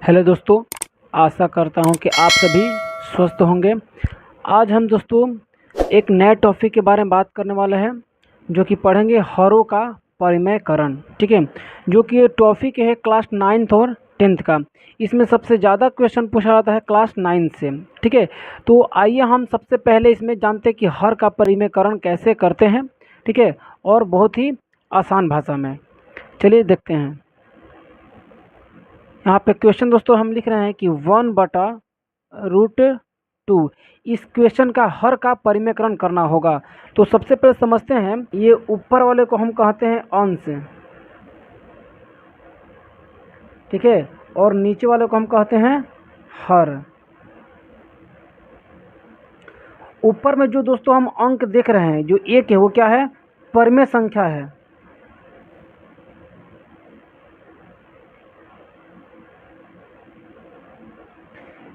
Hello दोस्तों, आशा करता हूं कि आप सभी स्वस्थ होंगे। आज हम दोस्तों एक नए टॉपिक के बारे में बात करने वाले हैं, जो कि पढ़ेंगे हरों का परिमेयकरण। ठीक है, जो कि ये टॉपिक है क्लास 9th और 10th का। इसमें सबसे ज़्यादा क्वेश्चन पूछा जाता है क्लास 9 से। ठीक है, तो आइए हम सबसे पहले इसमें जानते हैं कि हर का परिमेयकरण कैसे करते हैं। ठीक है, और बहुत ही आसान भाषा में। चलिए देखते हैं। यहाँ पे क्वेश्चन दोस्तों हम लिख रहे हैं कि 1/√2 इस क्वेश्चन का हर का परिमेयकरण करना होगा। तो सबसे पहले समझते हैं, ये ऊपर वाले को हम कहते हैं अंश, ठीक है, और नीचे वाले को हम कहते हैं हर। ऊपर में जो दोस्तों हम अंक देख रहे हैं, जो एक है वो क्या है? परिमेय संख्या है।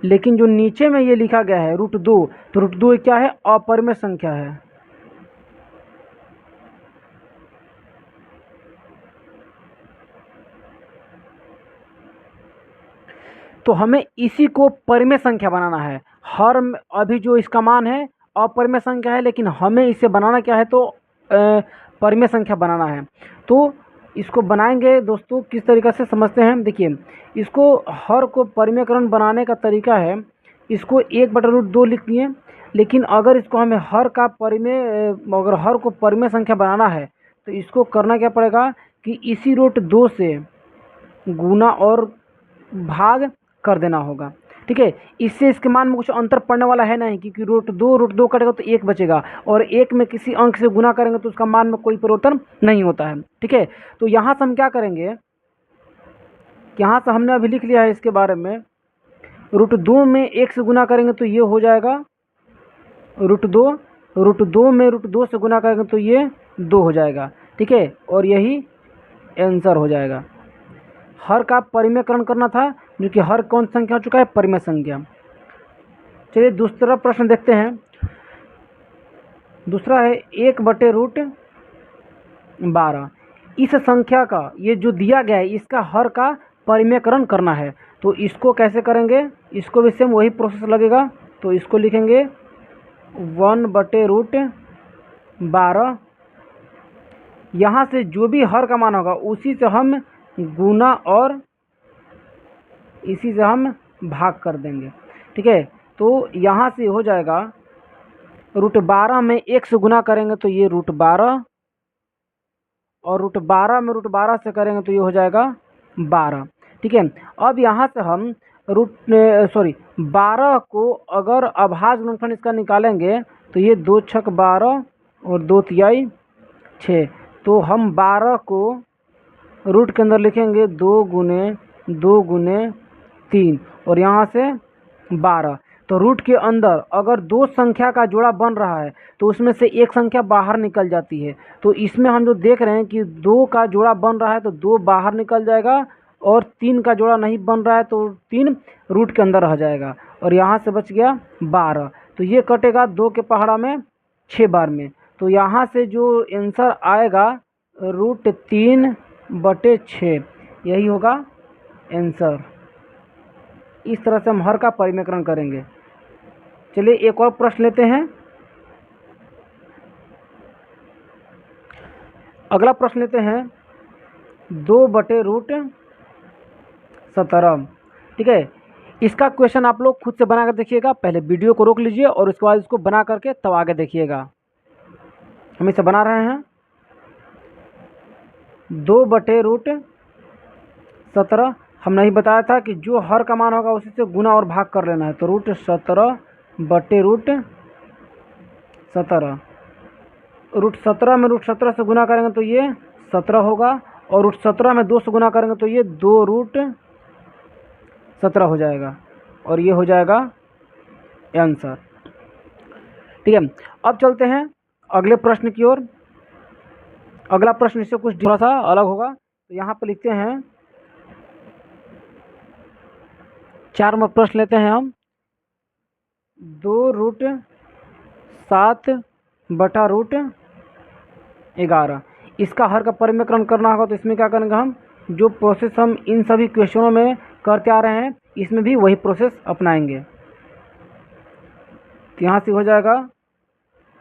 लेकिन जो नीचे में ये लिखा गया है √2, तो √2 क्या है? अपरिमेय संख्या है। तो हमें इसी को परिमेय संख्या बनाना है। हर अभी जो इसका मान है अपरिमेय संख्या है, लेकिन हमें इसे बनाना क्या है? तो परिमेय संख्या बनाना है। तो इसको बनाएंगे दोस्तों किस तरीक़े से समझते हैं। देखिए, इसको हर को परिमेयकरण बनाने का तरीका है, इसको 1/√2 लिख दिए। लेकिन अगर इसको हमें हर का परिमेय अगर हर को परिमेय संख्या बनाना है, तो इसको करना क्या पड़ेगा कि इसी √2 से गुना और भाग कर देना होगा। ठीक है, इससे इसके मान में कुछ अंतर पड़ने वाला है नहीं, क्योंकि √2 कटेगा तो 1 बचेगा, और 1 में किसी अंक से गुना करेंगे तो उसका मान में कोई परिवर्तन नहीं होता है। ठीक है, तो यहाँ से हम क्या करेंगे, यहाँ से हमने अभी लिख लिया है इसके बारे में। √2 में 1 से गुना करेंगे तो ये हो जाएगा √2, √2 में √2 से गुना करेंगे तो ये 2 हो जाएगा। ठीक है, और यही आंसर हो जाएगा। हर का परिमेयकरण करना था, जो कि हर कौन संख्या हो चुका है? परिमेय संख्या। चलिए दूसरा प्रश्न देखते हैं। दूसरा है 1/√12। इस संख्या का, ये जो दिया गया है, इसका हर का परिमेयकरण करना है। तो इसको कैसे करेंगे? इसको भी सेम वही प्रोसेस लगेगा। तो इसको लिखेंगे 1/√12। यहाँ से जो भी हर का मान होगा उसी से हम गुना और इसी से हम भाग कर देंगे। ठीक है, तो यहाँ से हो जाएगा √12 में 1 से गुना करेंगे तो ये √12, और √12 में √12 से करेंगे तो ये हो जाएगा 12। ठीक है, अब यहाँ से हम 12 को अगर अभाज्य गुणनफल इसका निकालेंगे तो ये 2 छक 12 और 2 तिहाई 6। तो हम 12 को रूट के अंदर लिखेंगे 2 गुने 2 गुने 3, और यहाँ से 12। तो रूट के अंदर अगर दो संख्या का जोड़ा बन रहा है तो उसमें से एक संख्या बाहर निकल जाती है। तो इसमें हम जो देख रहे हैं कि 2 का जोड़ा बन रहा है तो 2 बाहर निकल जाएगा, और 3 का जोड़ा नहीं बन रहा है तो 3 रूट के अंदर रह जाएगा, और यहाँ से बच गया 12। तो ये कटेगा 2 के पहाड़ा में 6 बार में। तो यहाँ से जो आंसर आएगा √3/6, यही होगा आंसर। इस तरह से हम हर का परिमेयकरण करेंगे। चलिए एक और प्रश्न लेते हैं। अगला प्रश्न लेते हैं 2/√17। ठीक है, इसका क्वेश्चन आप लोग खुद से बना कर देखिएगा। पहले वीडियो को रोक लीजिए और उसके बाद इसको बना करके तब आगे देखिएगा। हम इसे बना रहे हैं 2/√17। हम नहीं बताया था कि जो हर का मान होगा उसी से गुना और भाग कर लेना है। तो √17/√17, √17 में √17 से गुना करेंगे तो ये 17 होगा, और √17 में 2 से गुना करेंगे तो ये 2√17 हो जाएगा, और ये हो जाएगा आंसर। ठीक है, अब चलते हैं अगले प्रश्न की ओर। अगला प्रश्न इससे कुछ थोड़ा सा अलग होगा। तो यहाँ पर लिखते हैं 4 नंबर प्रश्न लेते हैं हम। 2√7/√11। इसका हर का परिमेयकरण करना होगा। तो इसमें क्या करेंगे हम, जो प्रोसेस हम इन सभी क्वेश्चनों में करते आ रहे हैं इसमें भी वही प्रोसेस अपनाएंगे। तो यहाँ से हो जाएगा,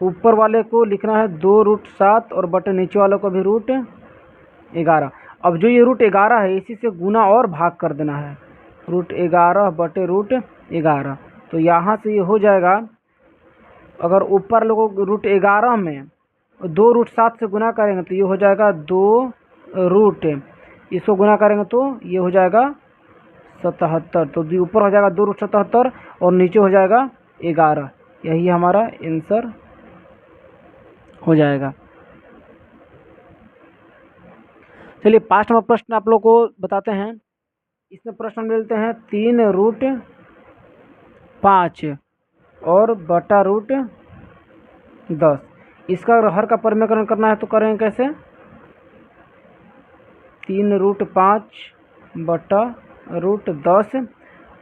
ऊपर वाले को लिखना है 2√7 और बटे नीचे वालों को भी √11। अब जो ये √11 है इसी से गुना और भाग कर देना है, √11 बटे √11। तो यहाँ से ये हो जाएगा, अगर ऊपर लोगों को √11 में 2√7 से गुना करेंगे तो ये हो जाएगा 2 इसको गुना करेंगे तो ये हो जाएगा 77। तो ऊपर हो जाएगा 2√77 और नीचे हो जाएगा 11। यही हमारा आंसर हो जाएगा। चलिए 5 नंबर प्रश्न आप लोग को बताते हैं। इसमें प्रश्न मिलते हैं 3√5 और बटा √10। इसका अगर हर का परिमेयकरण करना है तो करेंगे कैसे, 3√5 बटा √10।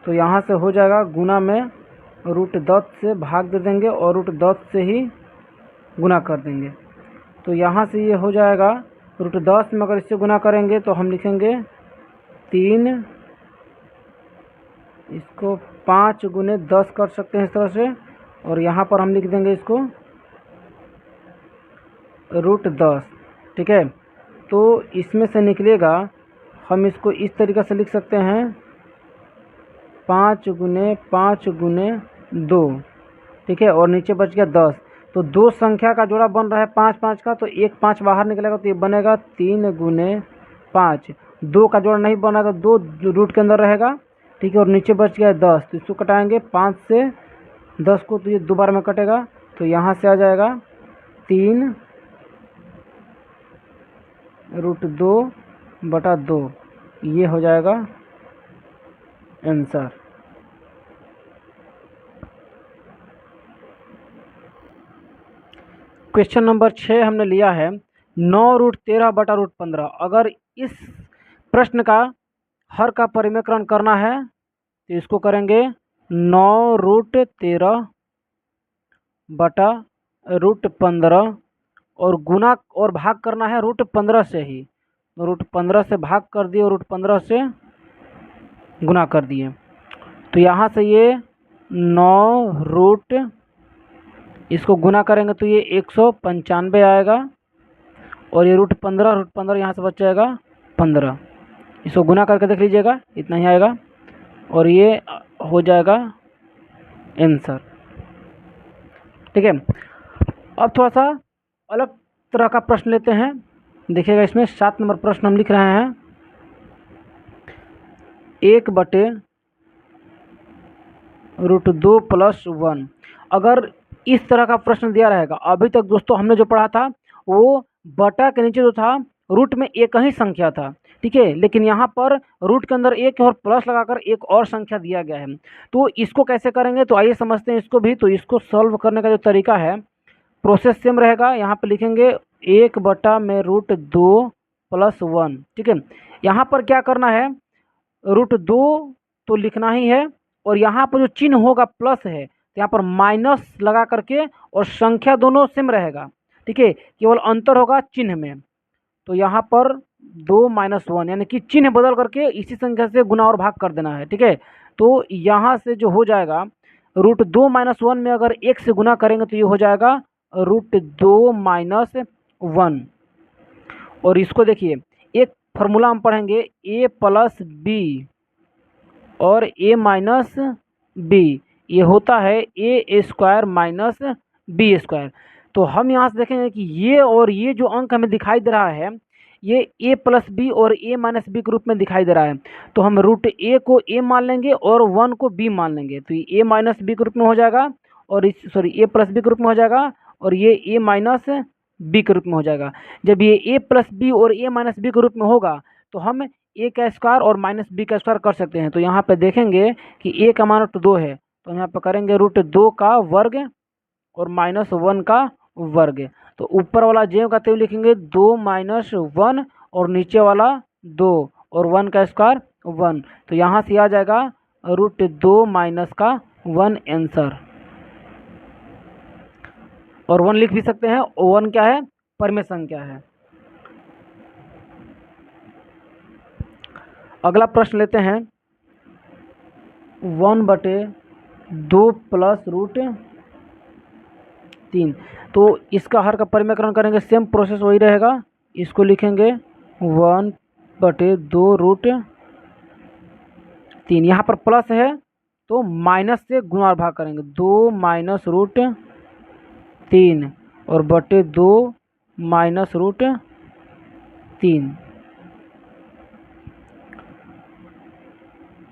तो यहाँ से हो जाएगा गुना में √10 से भाग दे देंगे और √10 से ही गुना कर देंगे। तो यहाँ से ये हो जाएगा, √10 में अगर इससे गुना करेंगे तो हम लिखेंगे 3, इसको 5 गुने 10 कर सकते हैं इस तरह से, और यहाँ पर हम लिख देंगे इसको √10। ठीक है, तो इसमें से निकलेगा, हम इसको इस तरीक़े से लिख सकते हैं 5 गुने 5 गुने 2। ठीक है, और नीचे बच गया 10। तो दो संख्या का जोड़ा बन रहा है 5 5 का, तो एक 5 बाहर निकलेगा तो ये बनेगा 3 गुने 5। 2 का जोड़ा नहीं बना तो 2 रूट के अंदर रहेगा। ठीक है, और नीचे बच गया 10, तो इसको कटाएंगे 5 से 10 को, तो ये 2 बार में कटेगा। तो यहाँ से आ जाएगा 3√2 बटा 2, ये हो जाएगा आंसर। क्वेश्चन नंबर 6 हमने लिया है 9√13 बटा √15। अगर इस प्रश्न का हर का परिमेयकरण करना है तो इसको करेंगे 9√13 बटा √15 और गुना और भाग करना है √15 से ही, तो √15 से भाग कर दिए और √15 से गुना कर दिए। तो यहाँ से ये 9 इसको गुना करेंगे तो ये 195 आएगा, और ये √15 यहाँ से बच जाएगा 15। इसको गुना करके देख लीजिएगा, इतना ही आएगा, और ये हो जाएगा आंसर। ठीक है, अब थोड़ा सा अलग तरह का प्रश्न लेते हैं। देखिएगा, इसमें 7 नंबर प्रश्न हम लिख रहे हैं 1/√2 + 1। अगर इस तरह का प्रश्न दिया रहेगा, अभी तक दोस्तों हमने जो पढ़ा था वो बटा के नीचे जो था रूट में एक ही संख्या था। ठीक है, लेकिन यहाँ पर रूट के अंदर एक और प्लस लगाकर एक और संख्या दिया गया है। तो इसको कैसे करेंगे, तो आइए समझते हैं इसको भी। तो इसको सॉल्व करने का जो तरीका है, प्रोसेस सेम रहेगा। यहाँ पे लिखेंगे 1/√2 + 1। ठीक है, यहाँ पर क्या करना है, √2 तो लिखना ही है, और यहाँ पर जो चिन्ह होगा प्लस है, तो यहाँ पर माइनस लगा करके, और संख्या दोनों सेम रहेगा। ठीक है, केवल अंतर होगा चिन्ह में। तो यहाँ पर 2 - 1 यानी कि चिन्ह बदल करके इसी संख्या से गुना और भाग कर देना है। ठीक है, तो यहाँ से जो हो जाएगा, √2 - 1 में अगर 1 से गुना करेंगे तो ये हो जाएगा √2 - 1। और इसको देखिए, एक फॉर्मूला हम पढ़ेंगे a + b और a - b, ये होता है a² - b²। तो हम यहाँ से देखेंगे कि ये और ये जो अंक हमें दिखाई दे रहा है, ये a + b और a - b के रूप में दिखाई दे रहा है। तो हम √a को a मान लेंगे और 1 को b मान लेंगे, तो ये a - b के रूप में हो जाएगा, और इस a + b के रूप में हो जाएगा, और ये a - b के रूप में हो जाएगा। जब ये a + b और a - b के रूप में होगा तो हम a का स्क्वायर और -b का स्क्वायर कर सकते हैं। तो यहाँ पे देखेंगे कि a का मान 2 है, तो यहाँ पे करेंगे √2 का वर्ग और -1 का वर्ग। तो ऊपर वाला जेम का तेल लिखेंगे 2 - 1, और नीचे वाला 2 और 1 का स्क्वायर 1। तो यहाँ से आ जाएगा √2 - 1 आंसर। और 1 लिख भी सकते हैं, 1 क्या है, परिमेय संख्या है। अगला प्रश्न लेते हैं 1/2 प्लस रूट 3। तो इसका हर का परिमेयकरण करेंगे, सेम प्रोसेस वही रहेगा। इसको लिखेंगे 1/2 रूट 3। यहाँ पर प्लस है तो माइनस से गुणा और भाग करेंगे, 2 माइनस रूट 3 और बटे 2 माइनस रूट 3।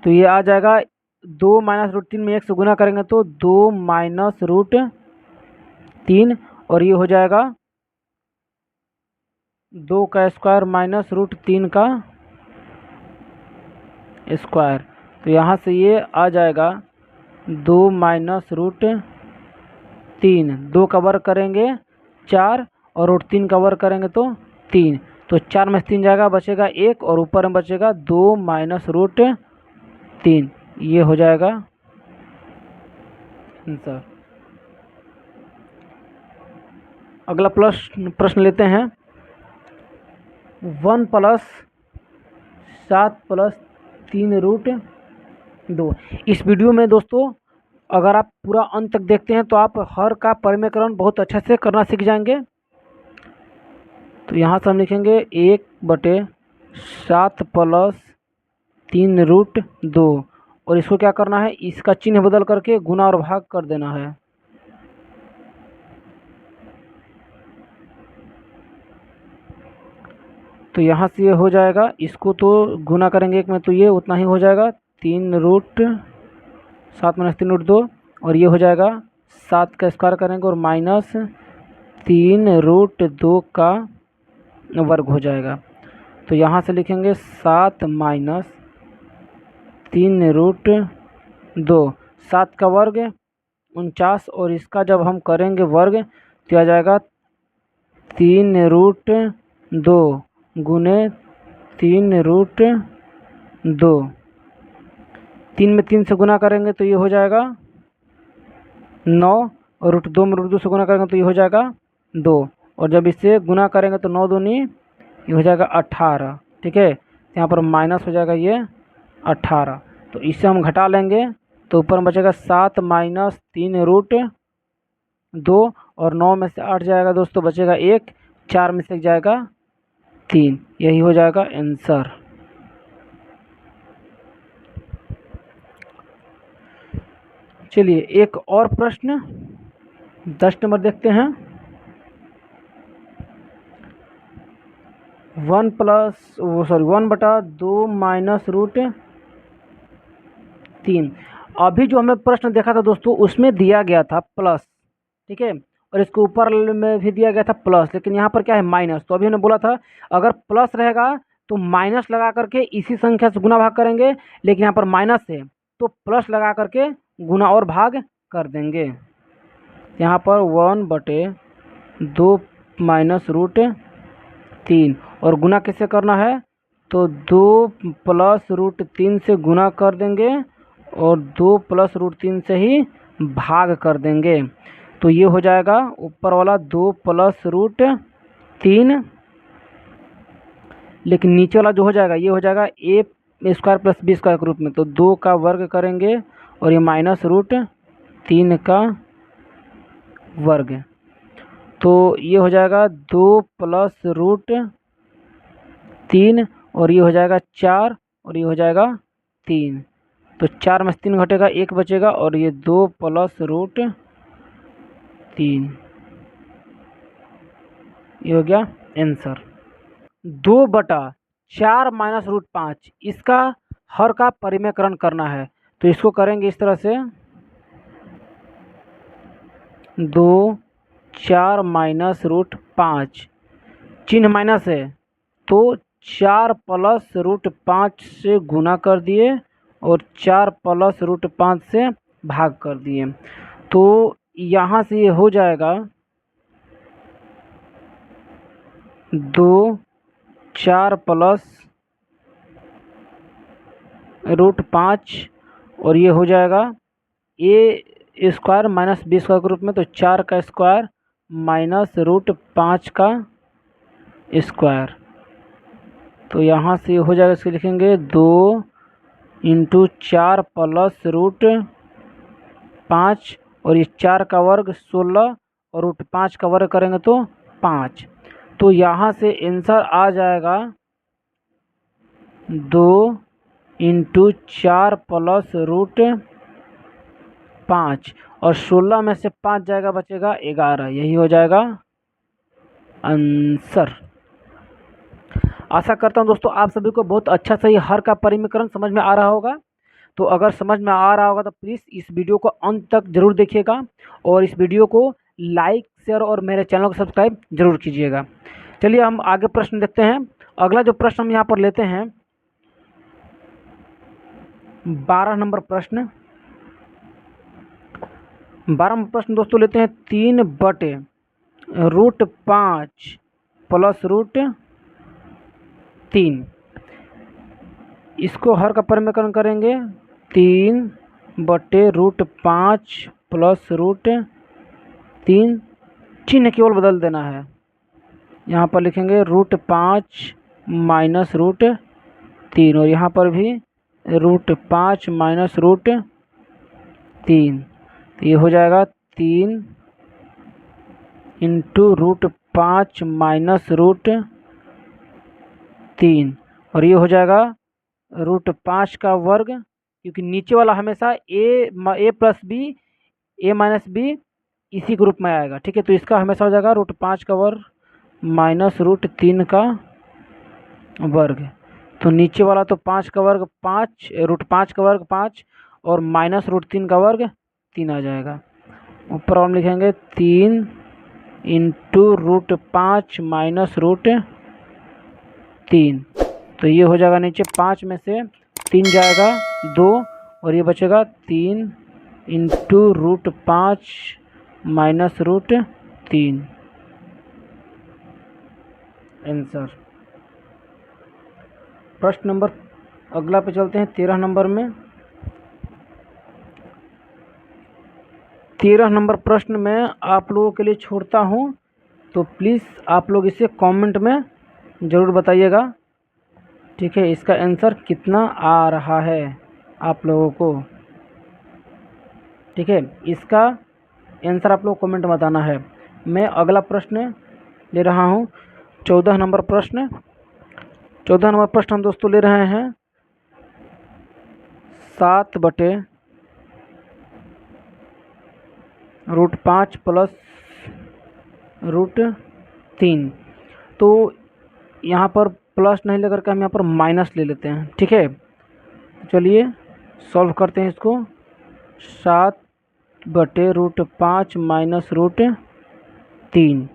तो ये आ जाएगा 2 माइनस रूट 3 में 1 से गुना करेंगे तो 2 माइनस रूट 3 और ये हो जाएगा 2 का स्क्वायर माइनस रूट 3 का स्क्वायर। तो यहाँ से ये आ जाएगा 2 माइनस रूट 3, 2 का वर्ग करेंगे 4 और रूट 3 का वर्ग करेंगे तो 3। तो 4 में से 3 जाएगा, बचेगा 1 और ऊपर में बचेगा 2 माइनस रूट 3। ये हो जाएगा आंसर। अगला प्रश्न लेते हैं। 1 प्लस 7 प्लस 3 रूट 2। इस वीडियो में दोस्तों अगर आप पूरा अंत तक देखते हैं तो आप हर का परिमेयकरण बहुत अच्छे से करना सीख जाएंगे। तो यहाँ से हम लिखेंगे 1/7 प्लस 3 रूट 2 और इसको क्या करना है, इसका चिन्ह बदल करके गुना और भाग कर देना है। तो यहाँ से ये हो जाएगा, इसको तो गुना करेंगे 1 में तो ये उतना ही हो जाएगा, 3 रूट 7 माइनस 3 रूट 2 और ये हो जाएगा 7 का स्क्वायर करेंगे और माइनस 3 रूट 2 का वर्ग हो जाएगा। तो यहाँ से लिखेंगे 7 माइनस 3 रूट 2, 7 का वर्ग 49 और इसका जब हम करेंगे वर्ग तो आ जाएगा 3 रूट 2 गुने 3 रूट 2। 3 में 3 से गुना करेंगे तो ये हो जाएगा 9 और रूट 2 में रूट 2 से गुना करेंगे तो ये हो जाएगा 2 और जब इससे गुना करेंगे तो 9 दूनी ये हो जाएगा 18। ठीक है, यहाँ पर माइनस हो जाएगा ये 18। तो इससे हम घटा लेंगे तो ऊपर में बचेगा 7 माइनस 3 रूट 2 और 9 में से 8 जाएगा दोस्तों, बचेगा 1, 4 में से जाएगा 3। यही हो जाएगा आंसर। चलिए एक और प्रश्न 10 नंबर देखते हैं। 1/2 माइनस रूट 3। अभी जो हमें प्रश्न देखा था दोस्तों उसमें दिया गया था प्लस, ठीक है, और इसके ऊपर में भी दिया गया था प्लस, लेकिन यहाँ पर क्या है माइनस। तो अभी हमने बोला था अगर प्लस रहेगा तो माइनस लगा करके इसी संख्या से गुना भाग करेंगे, लेकिन यहाँ पर माइनस है तो प्लस लगा करके गुना और भाग कर देंगे। यहाँ पर 1/2 माइनस रूट 3 और गुना किससे करना है तो 2 प्लस रूट 3 से गुना कर देंगे और 2 प्लस रूट 3 से ही भाग कर देंगे। तो ये हो जाएगा ऊपर वाला 2 प्लस रूट 3, लेकिन नीचे वाला जो हो जाएगा ये हो जाएगा ए स्क्वायर प्लस बी स्क्वायर के रूप में। तो 2 का वर्ग करेंगे और ये माइनस रूट 3 का वर्ग। तो ये हो जाएगा 2 प्लस रूट 3 और ये हो जाएगा 4 और ये हो जाएगा 3। तो 4 में से 3 घटेगा, 1 बचेगा और ये 2 प्लस रूट 3। ये हो गया आंसर। 2/4 माइनस रूट 5 इसका हर का परिमेयकरण करना है। तो इसको करेंगे इस तरह से 2 4 माइनस रूट 5, चिन्ह माइनस है तो 4 प्लस रूट 5 से गुना कर दिए और 4 प्लस रूट 5 से भाग कर दिए। तो यहाँ से ये हो जाएगा 2 4 प्लस रूट 5 और ये हो जाएगा ए स्क्वायर माइनस बी स्क्वायर के रूप में। तो 4 का स्क्वायर माइनस रूट 5 का स्क्वायर। तो यहाँ से हो जाएगा, इसके लिखेंगे 2 इंटू 4 प्लस रूट 5 और ये 4 का वर्ग 16 और रूट 5 का वर्ग करेंगे तो 5। तो यहाँ से आंसर आ जाएगा 2 इंटू 4 प्लस रूट 5 और 16 में से 5 जाएगा, बचेगा 11। यही हो जाएगा आंसर। आशा करता हूँ दोस्तों आप सभी को बहुत अच्छा से हर का परिमीकरण समझ में आ रहा होगा। तो अगर समझ में आ रहा होगा तो प्लीज़ इस वीडियो को अंत तक जरूर देखिएगा और इस वीडियो को लाइक शेयर और मेरे चैनल को सब्सक्राइब जरूर कीजिएगा। चलिए हम आगे प्रश्न देखते हैं। अगला जो प्रश्न हम यहाँ पर लेते हैं 12 नंबर प्रश्न। 12 नंबर प्रश्न दोस्तों लेते हैं 3 बटे रूट 5 प्लस रूट 3। इसको हर का परिमीकरण करेंगे 3 बटे रूट 5 प्लस रूट 3। चिन्ह केवल बदल देना है। यहाँ पर लिखेंगे रूट 5 माइनस रूट 3 और यहाँ पर भी रूट 5 माइनस रूट 3। तो ये हो जाएगा 3 इंटू रूट 5 माइनस रूट 3 और ये हो जाएगा रूट 5 का वर्ग, क्योंकि नीचे वाला हमेशा ए प्लस बी ए माइनस बी इसी ग्रुप में आएगा। ठीक है, तो इसका हमेशा हो जाएगा रूट 5 का वर्ग माइनस रूट 3 का वर्ग। तो नीचे वाला तो 5 का वर्ग 5 रूट 5 का वर्ग 5 और माइनस रूट 3 का वर्ग 3 आ जाएगा। ऊपर हम लिखेंगे 3 इंटू रूट 5 माइनस रूट 3। तो ये हो जाएगा नीचे 5 में से 3 जाएगा 2 और ये बचेगा 3 into root 5 minus root 3 answer. प्रश्न नंबर अगला पे चलते हैं 13 नंबर में। 13 नंबर प्रश्न में आप लोगों के लिए छोड़ता हूँ, तो प्लीज़ आप लोग इसे कमेंट में ज़रूर बताइएगा। ठीक है, इसका आंसर कितना आ रहा है आप लोगों को। ठीक है, इसका आंसर आप लोग कमेंट में बताना है। मैं अगला प्रश्न ले रहा हूँ 14 नंबर प्रश्न। 14 नंबर प्रश्न हम दोस्तों ले रहे हैं 7 बटे रूट 5 प्लस रूट 3। तो यहाँ पर प्लस नहीं लेकर के हम यहाँ पर माइनस ले लेते हैं। ठीक है, चलिए सॉल्व करते हैं इसको। 7 बटे रूट 5 माइनस रूट 3,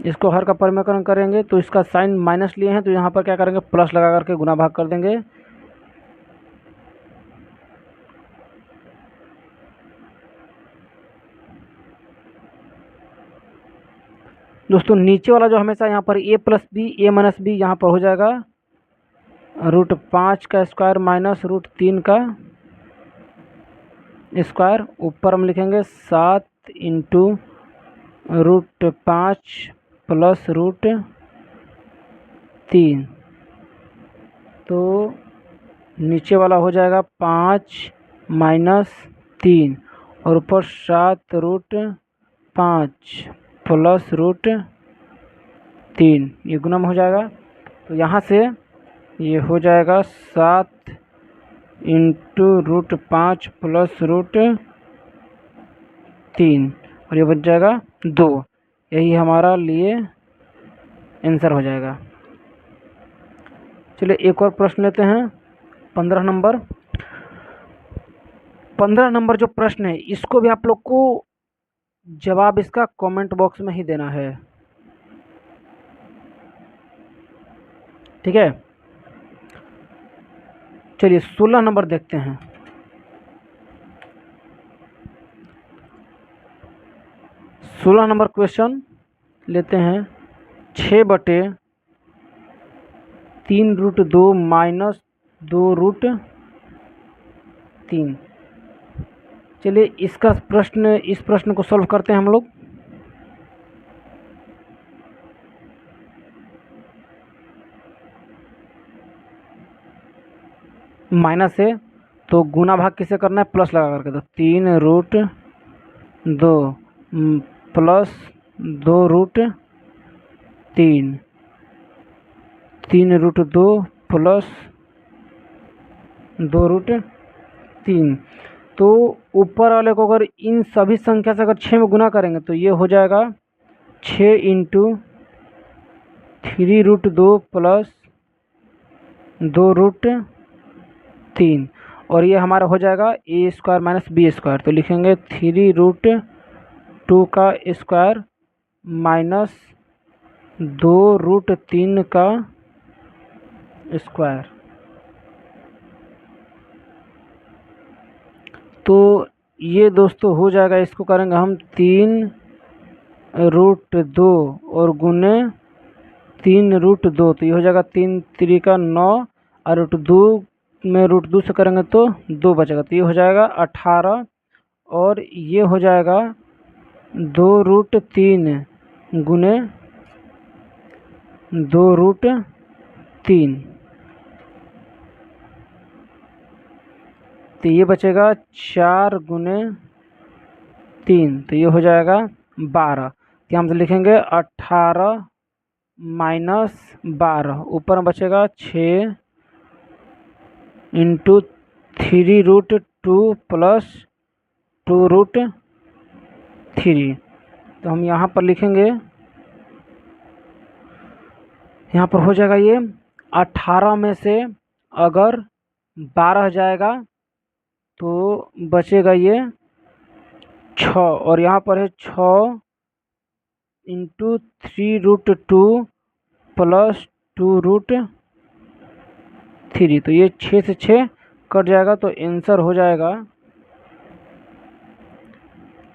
इसको हर का परिमीकरण करेंगे तो इसका साइन माइनस लिए हैं, तो यहाँ पर क्या करेंगे प्लस लगा करके गुना भाग कर देंगे। दोस्तों नीचे वाला जो हमेशा यहाँ पर ए प्लस बी ए माइनस बी यहाँ पर हो जाएगा रूट 5 का स्क्वायर माइनस रूट 3 का स्क्वायर। ऊपर हम लिखेंगे 7 इंटू रूट 5 प्लस रूट 3। तो नीचे वाला हो जाएगा 5 माइनस 3 और ऊपर 7 रूट 5 प्लस रूट 3, ये गुणम हो जाएगा। तो यहाँ से ये हो जाएगा 7 इंटू रूट 5 प्लस रूट 3 और ये बच जाएगा 2। यही हमारा लिए आंसर हो जाएगा। चलिए एक और प्रश्न लेते हैं 15 नंबर। 15 नंबर जो प्रश्न है इसको भी आप लोग को जवाब इसका कमेंट बॉक्स में ही देना है। ठीक है, चलिए 16 नंबर देखते हैं। 16 नंबर क्वेश्चन लेते हैं 6 बटे 3 रूट 2 माइनस 2 रूट 3। चलिए इस प्रश्न को सॉल्व करते हैं हम लोग। माइनस है तो गुना भाग किसे करना है, प्लस लगा करके। तो 3√2 प्लस 2√3, 3√2 प्लस 2√3। तो ऊपर वाले को अगर इन सभी संख्या से अगर 6 में गुना करेंगे तो ये हो जाएगा 6 × 3√2 प्लस 2√3, और ये हमारा हो जाएगा a² - b²। तो लिखेंगे 3√2 का स्क्वायर माइनस 2√3 का स्क्वायर। तो ये दोस्तों हो जाएगा, इसको करेंगे हम 3√2 और गुने 3√2, तो ये हो जाएगा 3 3 का 9 और √2 में √2 से करेंगे तो 2 बचेगा, तो ये हो जाएगा 18, और ये हो जाएगा 2√3 गुने 2√3, तो ये बचेगा 4 गुने 3, तो ये हो जाएगा 12। तो हम लिखेंगे 18 माइनस 12, ऊपर में बचेगा 6 × 3√2 प्लस 2√3। तो हम यहाँ पर लिखेंगे, यहाँ पर हो जाएगा ये 18 में से अगर 12 जाएगा तो बचेगा ये 6, और यहाँ पर है 6 × 3√2 प्लस 2√3। तो ये 6 से 6 कट जाएगा, तो आंसर हो जाएगा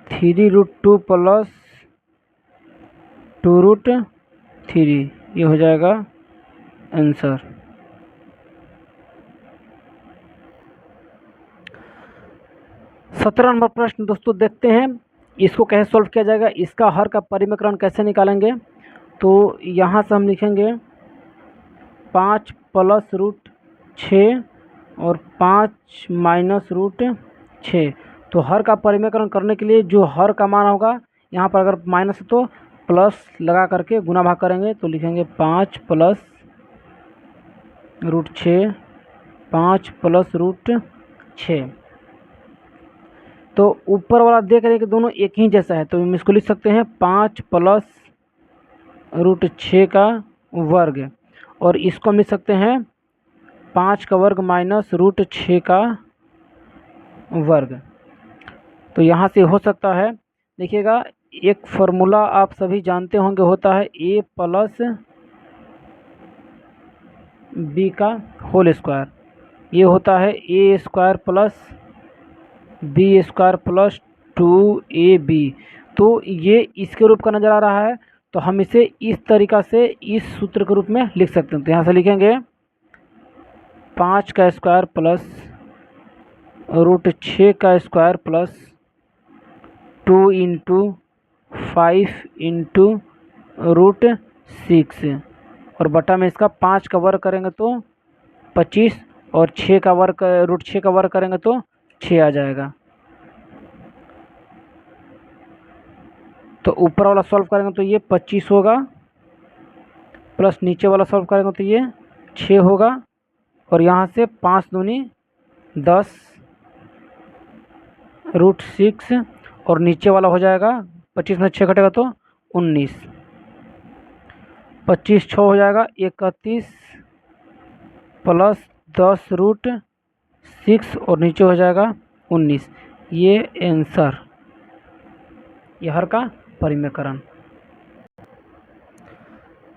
3√2 प्लस 2√3, ये हो जाएगा आंसर। सत्रह नंबर प्रश्न दोस्तों देखते हैं, इसको कैसे सॉल्व किया जाएगा, इसका हर का परिमेयकरण कैसे निकालेंगे। तो यहाँ से हम लिखेंगे 5 + √6 और 5 - √6। तो हर का परिमेयकरण करने के लिए जो हर का मान होगा, यहाँ पर अगर माइनस है तो प्लस लगा करके गुना भाग करेंगे। तो लिखेंगे 5 + √6, 5 + √6। तो ऊपर वाला देख रहे हैं कि दोनों एक ही जैसा है, तो हम इसको लिख सकते हैं 5 + √6 का वर्ग, और इसको हम लिख सकते हैं 5 का वर्ग माइनस √6 का वर्ग। तो यहाँ से हो सकता है, देखिएगा एक फॉर्मूला आप सभी जानते होंगे, होता है a + b का होल स्क्वायर। ये होता है a² + b² + 2ab। तो ये इसके रूप का नज़र आ रहा है, तो हम इसे इस तरीक़ा से इस सूत्र के रूप में लिख सकते हैं। तो यहाँ से लिखेंगे 5 का स्क्वायर प्लस √6 का स्क्वायर प्लस 2 × 5 × √6, और बटा में इसका 5 का वर्ग करेंगे तो 25, और 6 का वर्ग √6 का वर्ग करेंगे तो 6 आ जाएगा। तो ऊपर वाला सॉल्व करेंगे तो ये 25 होगा, प्लस नीचे वाला सॉल्व करेंगे तो ये 6 होगा, और यहाँ से 5 दूनी 10 √6, और नीचे वाला हो जाएगा 25 में 6 घटेगा तो 19, 25 6 हो जाएगा 31 प्लस 10 √6, और नीचे हो जाएगा 19। ये आंसर, ये हर का परिमेयकरण।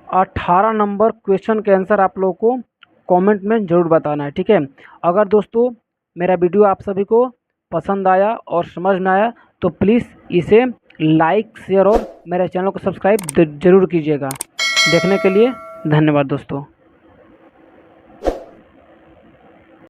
18 नंबर क्वेश्चन के आंसर आप लोगों को कमेंट में ज़रूर बताना है, ठीक है। अगर दोस्तों मेरा वीडियो आप सभी को पसंद आया और समझ में आया तो प्लीज़ इसे लाइक, शेयर और मेरे चैनल को सब्सक्राइब ज़रूर कीजिएगा। देखने के लिए धन्यवाद दोस्तों।